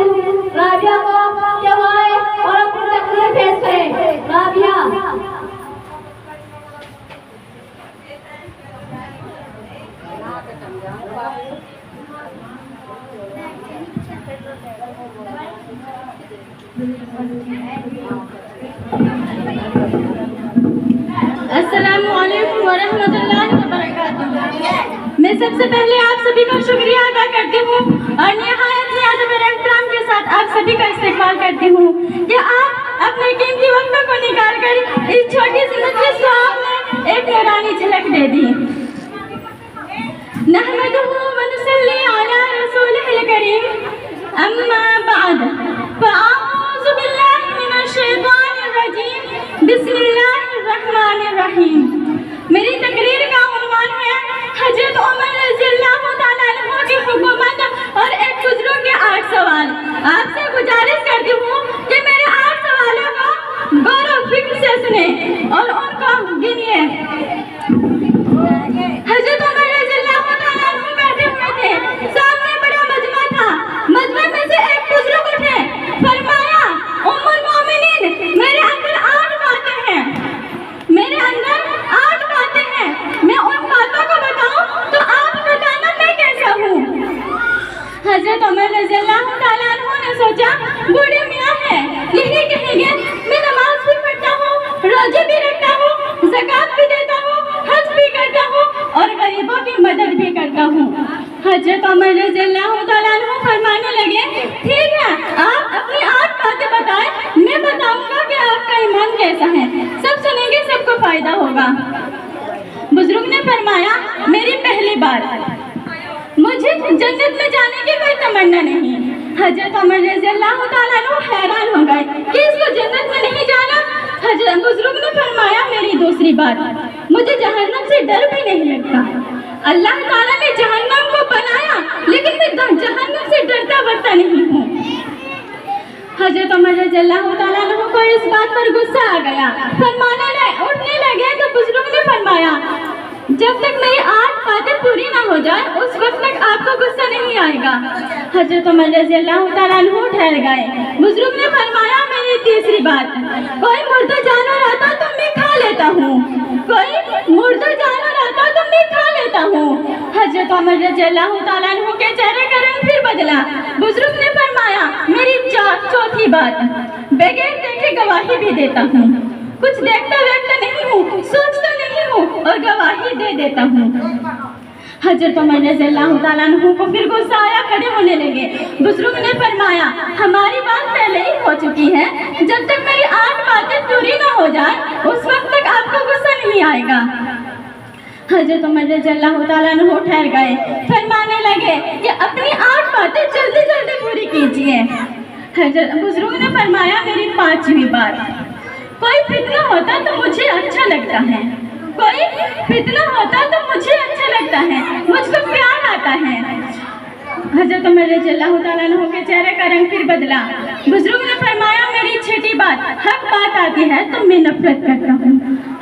हूँ राबिया को कि वो आए और अपनी तकलीफ पेश करे। राबिया अस्सलामु अलैकुम वरहमतुल्लाहि वबरकातुहू। मैं सबसे पहले आप सभी का शुक्रिया अदा करती हूँ और निहायत ही अदब और एहतराम के साथ आप सभी का इस्तेमाल करती हूँ कि आप अपने कीमती वक्त को निकाल कर इस छोटी सी मजलिस को आपने एक नूरानी झलक दे दी। नहमदुहु व नुसल्ली अला रसूलिहिल करीम, अम्मा बाद, फ़अऊज़ु बिल्लाहि मिनश शैतानिर रजीम, बिस्मिल्लाहिर रहमानिर रहीम। मेरी तकरीर का उन्वान है हज़रत उमर रज़ियल्लाहु ताला अन्हु की हुकूमत और एक बुजुर्ग के 8 सवाल। आपसे गुजारिश करती हूँ कि मेरे 8 सवालों को गौर और फिक्र से सुने और उनको गिनिए। हज़रत उमर रज़ियल्लाहु ताला अन्हु बैठे हुए थे, सामने बड़ा मजमा था। मजमे में से एक बुजुर्ग उठे, फरमाया, उम्मुल मोमिनीन, मेरे अंदर 8 बातें हैं, मेरे अंदर 8 बातें हैं। मैं उन बातों को बताऊं तो आप बताना मैं कैसा हूँ। हज़रत उमर रज़ियल्लाहु ताला अन्हु ने सोचा, बूढ़े मियाँ है, यही कहेंगे मैं नमाज भी पढ़ता हूँ, रोजे भी रखता हूँ, ज़कात भी देता हूँ, हज भी करता हूँ और गरीबों की मदद भी करता हूँ। हज़रत उमर रज़ियल्लाहु ताला अन्हु फरमाने लगे, ठीक है, आप अपनी 8 बातें बताएं, मैं बताऊंगा कि आपका ईमान कैसा है। सब सुनेंगे, सबको फायदा होगा। बुजुर्ग ने फरमाया, मेरी पहली बात, मुझे जन्नत में जाने की कोई तमन्ना नहीं। हज़रत उमर रज़ियल्लाहु ताला अन्हु हैरान हो गए कि इसको जन्नत में नहीं जाना। हज़रत बुजुर्ग ने फरमाया, मेरी दूसरी बात, मुझे जहन्नम से डर भी नहीं लगता। अल्लाह ताला ने जहन्नम को बनाया, लेकिन मैं जहन्नम से डरता वरता नहीं हूँ। हज़रत उमर रज़ियल्लाहु ताला अन्हु को इस बात पर गुस्सा आ गया, उठने लगे तो बुजुर्ग ने फरमाया, जब तक मेरी 8 बातें पूरी ना हो जाए उस वक्त तक आपको गुस्सा नहीं आएगा। हज़रत उमर रज़ियल्लाहु ताला अन्हु ठहर गए। बुजुर्ग ने फरमाया, मेरी तीसरी बात, कोई मुर्दा जानवर आता तो मैं खा लेता हूँ, कोई मुर्दा जानवर आता तो मैं खा लेता हूँ। हज़रत उमर रज़ियल्लाहु ताला अन्हु के चेहरे का रंग फिर बदला। बुजुर्ग ने फरमाया, मेरी चौथी बात, बगैर देखे गवाही भी देता हूँ, कुछ देखता वेखता नहीं हूँ, सोचता नहीं हूँ और गवाही दे देता हूँ। हज़रत उमर रज़ियल्लाहु ताला अन्हु को फिर गुस्सा आया, खड़े होने लगे। बुजुर्ग ने फरमाया, हमारी बात पहले ही हो चुकी है, जब तक मेरी 8 बातें पूरी ना हो जाए उस वक्त तक आपको गुस्सा नहीं आएगा। हज़रत उमर रज़ियल्लाहु ताला अन्हु ठहर गए, फरमाने लगे कि अपनी 8 बातें जल्दी जल्दी पूरी कीजिए। हज़रत बुजुर्ग ने फरमाया, मेरी 5वीं बात, कोई फितना होता तो मुझे अच्छा लगता है, कोई फितना होता तो मुझे अच्छा लगता है, मुझको प्यार आता है। हज़रत उमर रज़ियल्लाहु ताला अन्हु के चेहरे का रंग फिर बदला। बुजुर्ग ने फरमाया, मेरी 6ठी बात, हक बात आती है तो मैं नफरत करता हूँ,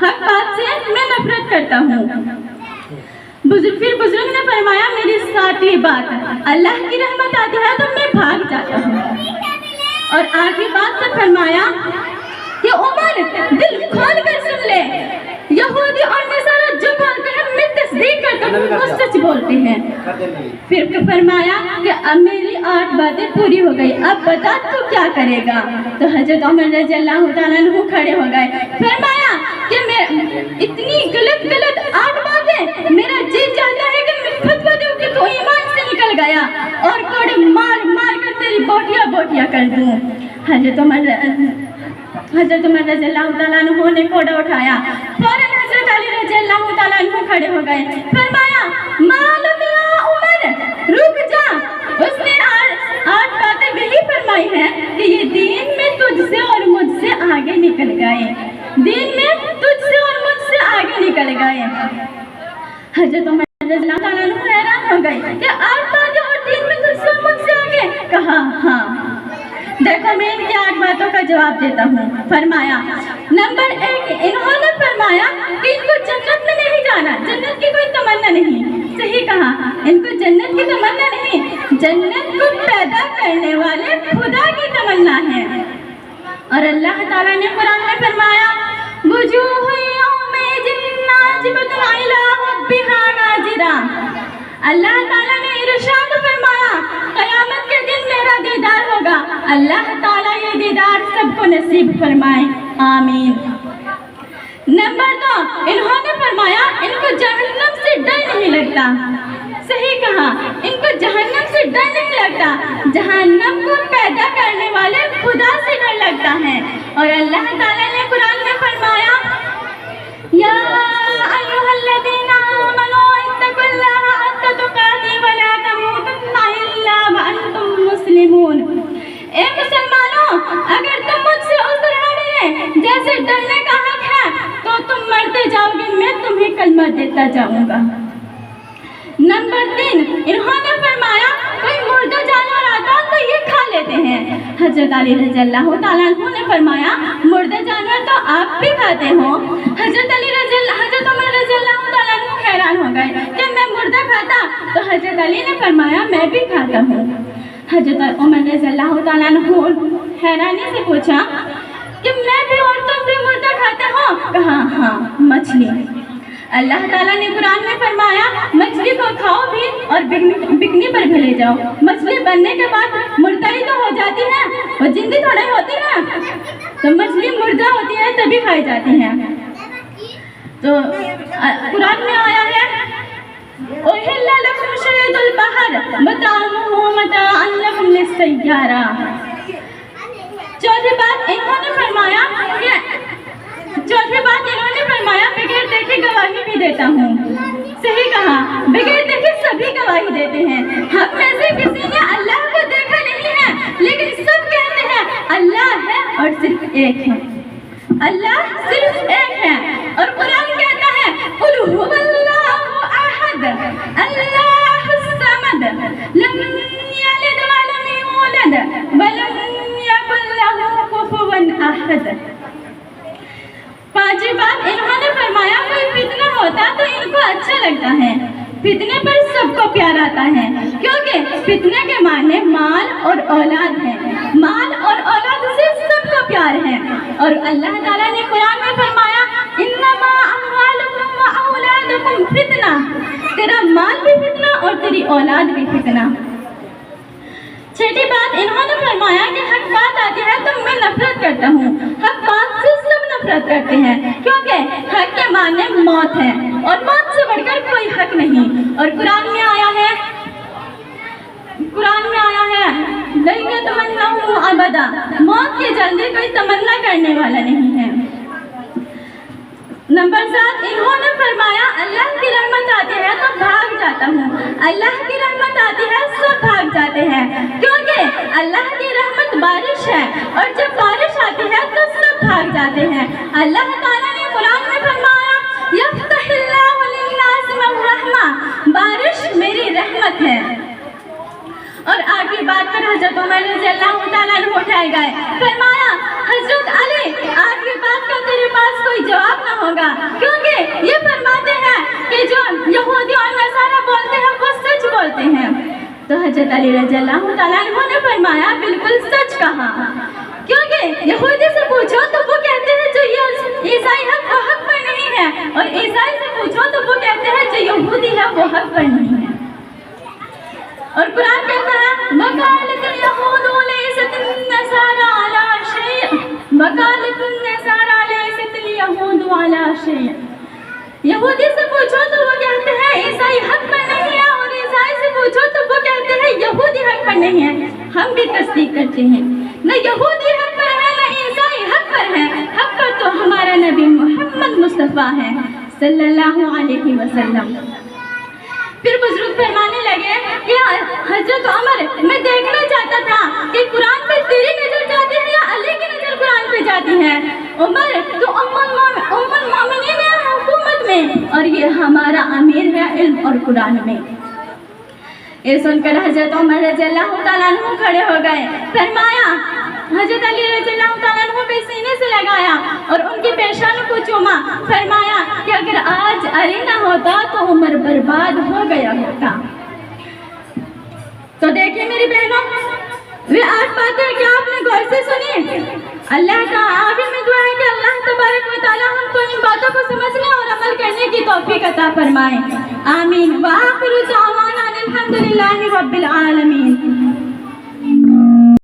हक बात से मैं नफरत करता हूँ। फिर बुजुर्ग ने फरमाया, मेरी 7वीं बात, अल्लाह की रहमत आती है तो मैं भाग जाता हूँ। और 8वीं बात से फरमाया कि उमर, दिल खोल कर सुन ले, यहूदी और नसारा जो बोलते हैं मैं तस्दीक करता हूँ, वो सच बोलते हैं। फिर फरमाया कि अब मेरी 8 बातें पूरी हो गई, अब बता तू क्या करेगा। तो हज़रत उमर रज़ियल्लाहु ताला अन्हु खड़े हो गए, फरमाया कि मैं इतनी गलत 8 बातें, मेरा जी चाहता है कि मैं फतवा दूं कि तू ईमान से निकल गया और कोड़े मार मार कर तेरी बोटियां कर दूं। हज़रत उमर रज़ियल्लाहु ताला अन्हु ने कोड़ा उठाया, फौरन हज़रत अली रज़ियल्लाहु ताला अन्हु खड़े हो गए, फरमाया, मालूम या उमर, रुक जा। उसने 8 बातें वही फरमाई हैं कि ये दीन में तुझसे और मुझसे आगे निकल गए, दीन में तुझसे और मुझसे आगे निकल गए। हज़रत उमर रज़ियल्लाहु ताला अन्हु हैरान हो गए कि 8 बातें और दीन में तुझसे और मुझसे आगे। कहा, हाँ, देखो मैं इनकी 8 बातों का जवाब देता हूँ। फरमाया, नंबर 1, इन्होंने फरमाया कि इनको जन्नत में नहीं जाना, जन्नत की कोई तमन्ना नहीं। सही कहा, इनको जन्नत की तमन्ना नहीं, जन्नत को पैदा करने वाले खुदा की तमन्ना है। और अल्लाह ताला ने कुरान में फरमाया वुजूह यौमइज़िन नाज़िरतुन इला रब्बिहा नाज़िरा। अल्लाह ताला ने इरशाद फरमाया क़यामत के दिन मेरा दीदार होगा। अल्लाह ताला ये दीदार सबको नसीब फरमाए, आमीन। नंबर 2, इन्होंने फरमाया इनको जहन्नम से डर नहीं लगता। सही कहा, इनको जहन्नम से डर नहीं लगता, जहन्नम को पैदा करने वाले खुदा से डर लगता है। और अल्लाह ताला ने कुरान में फरमाया या अय्युहल्लज़ीना आमनू इत्तक़ुल्लाहा हक़्क़ तुक़ातिही व ला तमूतुन्ना इल्ला व अंतुम मुस्लिमून। ए मुसलमानों, अगर तुम मुझसे उस तरह डरे जैसे डरने का हक है तो तुम मरते जाओगे, मैं तुम्हें कलमा देता जाऊंगा। नंबर 3, इन्होंने फरमाया कोई मुर्दा जानवर आता तो ये खा लेते हैं। हजरत अली रज़ियल्लाहु ताला अन्हु ने फरमाया मुर्दा जानवर तो आप भी खाते हो। हजरत उमर रज़ियल्लाहु ताला अन्हु हैरान हो गए कि मैं मुर्दा खाता, तो हजरत अली ने फरमाया मैं भी खाता हूँ। हजरत उमर रज़ियल्लाहु ताला अन्हु हैरानी से पूछा कि मैं भी और तुम भी मुर्दा खाते हो? कहा हाँ, मछली। अल्लाह ताला ने कुरान में फरमाया मछली को खाओ भी और बिकनी पर भी ले जाओ। मछली बनने के बाद मुर्दा ही तो हो जाती है, वो जिंदी थोड़ा ही होती है। तो मछली मुर्दा होती है तभी खाई जाती है। तो कुरान में आया है उहिल्ला लकुम शयदुल बहर मताअमुहु मताअन लकुम लिस्सय्यारा। चौथी बात इन्होंने फरमाया बगैर देखे गवाही भी देता हूँ। सही कहा, बगैर देखे सभी गवाही देते हैं। हम में से किसी ने अल्लाह को देखा नहीं है, लेकिन सब कहते हैं अल्लाह है और सिर्फ एक है। अल्लाह सिर्फ एक है। और कुरान कहता है कुल हुवल्लाहु अहद अल्लाहुस समद लम यलिद व लम यूलद व लम यकुल लहू कुफुवन अहद। पांचवी बात इन्होंने फरमाया कोई फितना होता तो इनको अच्छा लगता है। फितने पर सबको प्यार आता है, क्योंकि फितने के माने माल और औलाद है। माल और औलाद से सबको प्यार है। और अल्लाह ताला ने कुरान में फरमाया इन्नमा अम्वालुकुम व औलादुकुम फितना। तेरा माल भी फितना और तेरी औलाद भी फितना। छठी बात इन्होंने फरमाया कि हक बात आती है तो मैं नफरत करता हूँ। हक बात से सब नफरत करते हैं, क्योंकि हक के माने मौत है और मौत से बढ़कर कोई हक नहीं। और कुरान में आया है लई यतमन्नहु अबदा, मौत के जल्दी कोई तमन्ना करने वाला नहीं है। नंबर 7 इन्होंने फरमाया अल्लाह की रहमत आती है तो भाग जाता हूँ। अल्लाह की रहमत आती है सब भाग जाते हैं, क्योंकि अल्लाह की रहमत बारिश है और जब बारिश आती है तो सब भाग जाते हैं। अल्लाह ताला ने कुरान में फरमाया यफ्तहिल्लाहु लिन्नास मिन रहमा, बारिश मेरी रहमत है। और आखिरी बात पर हजरत उमर रज़ियल्लाहु ताला अन्हु उठाए गए, फरमाया हजरत अली आखिरी बात का तेरे पास कोई जवाब ना होगा, क्योंकि ये फरमाते हैं कि जो यहूदी और नसारा बोलते हैं वो सच बोलते हैं। तो हजरत अली रज़ियल्लाहु ताला अन्हु ने फरमाया बिल्कुल सच कहा, क्योंकि यहूदी से पूछो तो वो कहते हैं जो ये ईसाई है वो हक पर नहीं है, और ईसाई से पूछो तो वो कहते हैं जो यहूदी है वो हक पर नहीं है। और कुरान कहता है वकालतुल यहूदु लैसतुन नसारा अला शै, वकालतुन नसारा लैसतुल यहूदु अला शै। यहूदी से पूछो तो वो कहते हैं ईसाई हक पर नहीं है, और ईसाई से पूछो तो वो कहते हैं यहूदी हक पर नहीं है। हम भी तस्दीक करते हैं, न यहूदी हक पर है न ईसाई हक पर है। हक पर तो हमारा नबी मोहम्मद मुस्तफ़ा है सल्लल्लाहु अलैहि वसल्लम। फिर बुजुर्ग फरमाने लगे कि हजरत उमर मैं देखना चाहता था कि कुरान पे तेरी नजर जाती है या अली की नजर कुरान पे जाती है। उमर तो उम्मुल मोमिनीन है हुकूमत में, और ये हमारा अमीर है इल्म और कुरान में। ये सुनकर हजरत उमर रज़ियल्लाहु ताला अन्हु खड़े हो गए। फरमाया हजरत अली रज़ियल्लाहु ताला अन्हु के सीने से लगाया और उनकी पेशानी को चूमा। फरमाया कि अगर आज अली ना होता तो उमर बर्बाद हो गया होता। تو دیکھیے میری بہنوں، وہ 8 باتیں کیا آپ نے غور سے سنی؟ اللہ کا آخر میں دعا ہے کہ اللہ تبارک و تعالی ہم کو ان باتوں کو سمجھنے اور عمل کرنے کی توفیق عطا فرمائے، آمین۔ وآخر دعوانا الحمدللہ رب العالمین۔